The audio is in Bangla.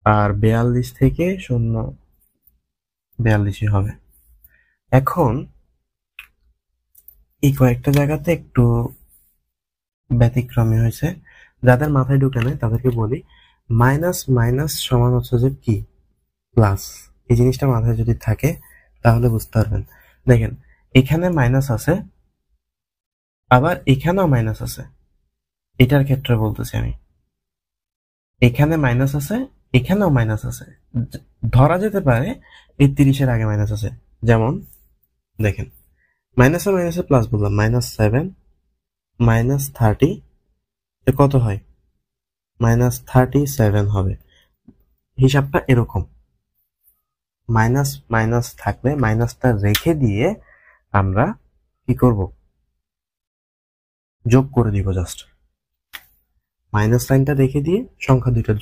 আর 42 থেকে 0 42ই হবে। এখন এই কয়েকটা জায়গাতে একটু ব্যতিক্রমী হয়েছে, যাদের মাথায় ঢুকে নেয় তাদেরকে বলি, মাইনাস মাইনাস সমান হচ্ছে যে কি প্লাস। এই জিনিসটা মাথায় যদি থাকে তাহলে বুঝতে পারবেন। দেখেন, এখানে মাইনাস আছে, আবার এখানেও মাইনাস আছে। এটার ক্ষেত্রে বলতেছি আমি, এখানে মাইনাস আছে, এখানেও মাইনাস আছে। ধরা যেতে পারে এই 30-এর আগে মাইনাস আছে। যেমন দেখেন, মাইনাসে মাইনাসে প্লাস বললাম, -7 -30 কত হয়? -37 হবে। হিসাবটা এরকম, মাইনাস মাইনাস থাকলে মাইনাসটা রেখে দিয়ে আমরা কি করব, যোগ করে দিব। জাস্ট মাইনাস সাইনটা রেখে দিয়ে সংখ্যা দুইটার যোগ